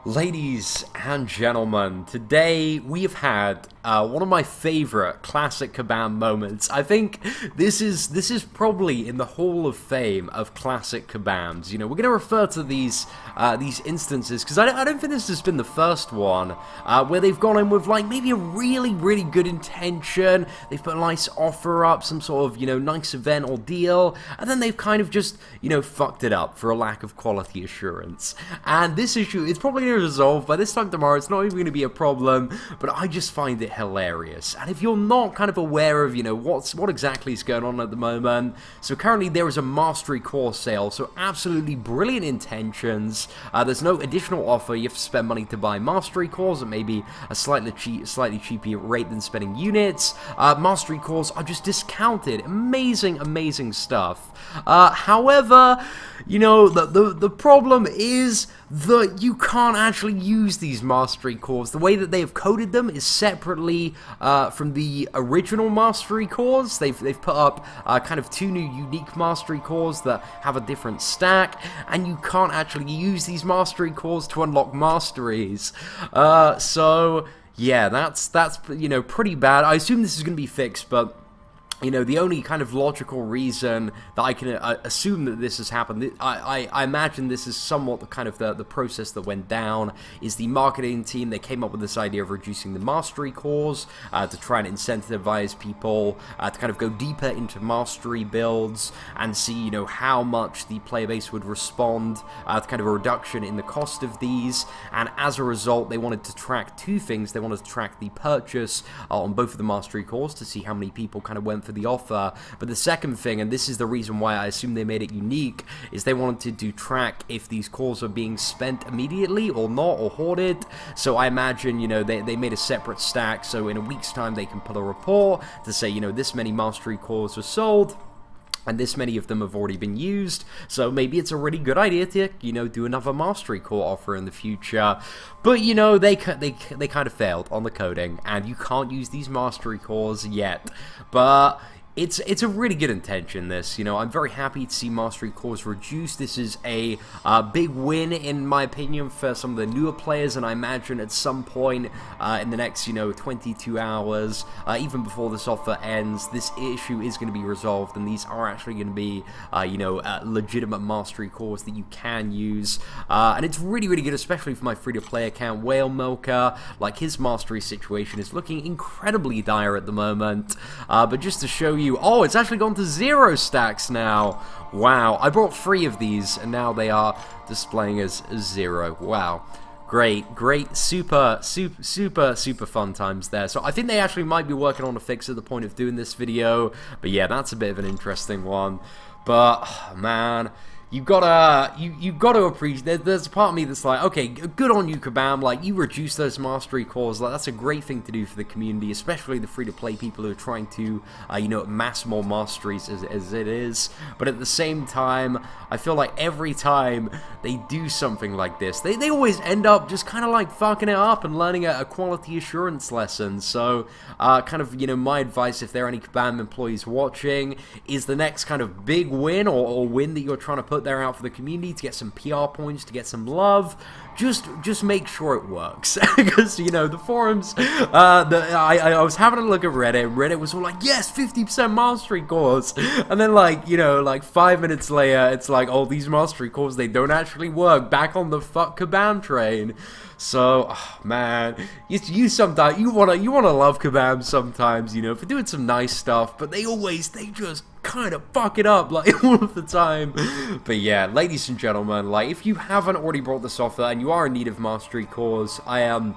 Ladies and gentlemen, today we've had one of my favorite classic Kabam moments. I think this is probably in the Hall of Fame of classic Kabams. You know, we're going to refer to these instances because I don't think this has been the first one where they've gone in with like maybe a really good intention. They've put a nice offer up, some sort of nice event or deal, and then they've kind of just fucked it up for a lack of quality assurance. And this issue is probably going to resolve by this time tomorrow. It's not even going to be a problem, but I just find it hilarious. And if you're not kind of aware of what exactly is going on at the moment, so currently there is a mastery course sale, so absolutely brilliant intentions. There's no additional offer. You have to spend money to buy mastery cores at maybe a slightly cheaper rate than spending units. Mastery cores are just discounted. Amazing stuff. However, the problem is that you can't actually use these mastery cores. The way that they have coded them is separately from the original mastery cores. They've put up kind of two new unique mastery cores that have a different stack, and you can't actually use these mastery cores to unlock masteries. So yeah, that's pretty bad. I assume this is going to be fixed, but the only kind of logical reason that I can assume that this has happened, I imagine this is somewhat the kind of the process that went down, is the marketing team. They came up with this idea of reducing the mastery cores to try and incentivize people to kind of go deeper into mastery builds and see, how much the player base would respond to kind of a reduction in the cost of these. And as a result, they wanted to track two things. They wanted to track the purchase on both of the mastery cores to see how many people kind of went for the offer, but the second thing, and this is the reason why I assume they made it unique, is they wanted to track if these cores are being spent immediately or not, or hoarded. So I imagine, they made a separate stack, so in a week's time they can put a report to say, this many mastery cores were sold, and this many of them have already been used, so maybe it's a really good idea to, do another mastery core offer in the future. But, they kind of failed on the coding, and you can't use these mastery cores yet. But it's a really good intention, this. I'm very happy to see mastery cores reduced. This is a big win, in my opinion, for some of the newer players, and I imagine at some point in the next, 22 hours, even before this offer ends, this issue is going to be resolved, and these are actually going to be, legitimate mastery cores that you can use. And it's really good, especially for my free-to-play account, Whale Milker. Like, his mastery situation is looking incredibly dire at the moment. But just to show you, oh, it's actually gone to 0 stacks now. Wow, I brought 3 of these, and now they are displaying as 0. Wow. Great, super fun times there. So I think they actually might be working on a fix at the point of doing this video. But yeah, that's a bit of an interesting one. But, oh, man, you gotta appreciate. There's a part of me that's like, okay, good on you, Kabam. Like, you reduce those mastery cores. Like, that's a great thing to do for the community, especially the free-to-play people who are trying to, amass more masteries as it is. But at the same time, I feel like every time they do something like this, they always end up just kind of like fucking it up and learning a quality assurance lesson. So, kind of, my advice, if there are any Kabam employees watching, is the next kind of big win or win that you're trying to put there out for the community to get some PR points, to get some love, just make sure it works. Because the forums, I was having a look at Reddit was all like, yes, 50% mastery cores, and then like 5 minutes later it's like, oh, these mastery cores, they don't actually work. Back on the fuck Kabam train. So, oh, man, you sometimes you wanna love Kabam sometimes, for doing some nice stuff, but they just kind of fuck it up, like, all of the time. But yeah, ladies and gentlemen, like, if you haven't already brought this offer and you are in need of mastery cores, I am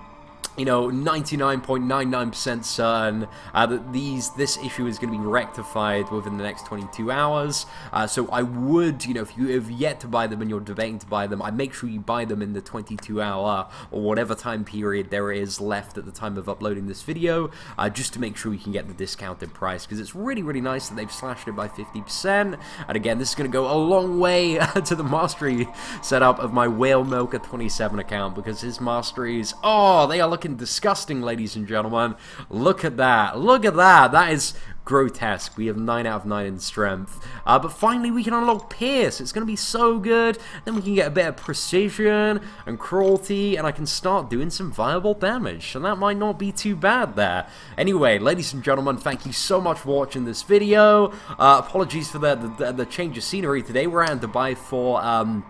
99.99% certain that this issue is going to be rectified within the next 22 hours. So I would, if you have yet to buy them and you're debating to buy them, I'd make sure you buy them in the 22-hour or whatever time period there is left at the time of uploading this video, just to make sure you can get the discounted price, because it's really nice that they've slashed it by 50%. And again, this is going to go a long way to the mastery setup of my Whale Milker 27 account, because his masteries, oh, they are looking fucking disgusting, ladies and gentlemen. Look at that. Look at that. That is grotesque. We have 9 out of 9 in strength. But finally, we can unlock Pierce. It's going to be so good. Then we can get a bit of precision and cruelty, and I can start doing some viable damage. So that might not be too bad there. Anyway, ladies and gentlemen, thank you so much for watching this video. Apologies for the change of scenery today. We're out in Dubai for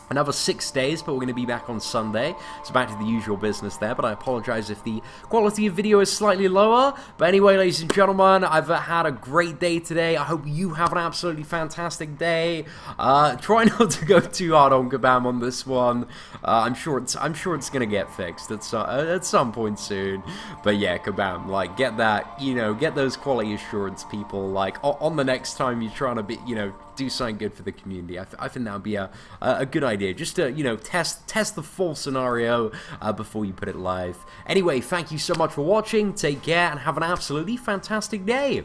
another 6 days, but we're going to be back on Sunday, so back to the usual business there, but I apologize if the quality of video is slightly lower. But anyway, ladies and gentlemen, I've had a great day today. I hope you have an absolutely fantastic day. Try not to go too hard on Kabam on this one. I'm sure it's going to get fixed at some point soon. But yeah, Kabam, like, get that, you know, get those quality assurance people, like, on the next time you're trying to be, you know, do something good for the community. I think that would be a good idea, just to, you know, test the full scenario before you put it live. Anyway, thank you so much for watching, take care, and have an absolutely fantastic day.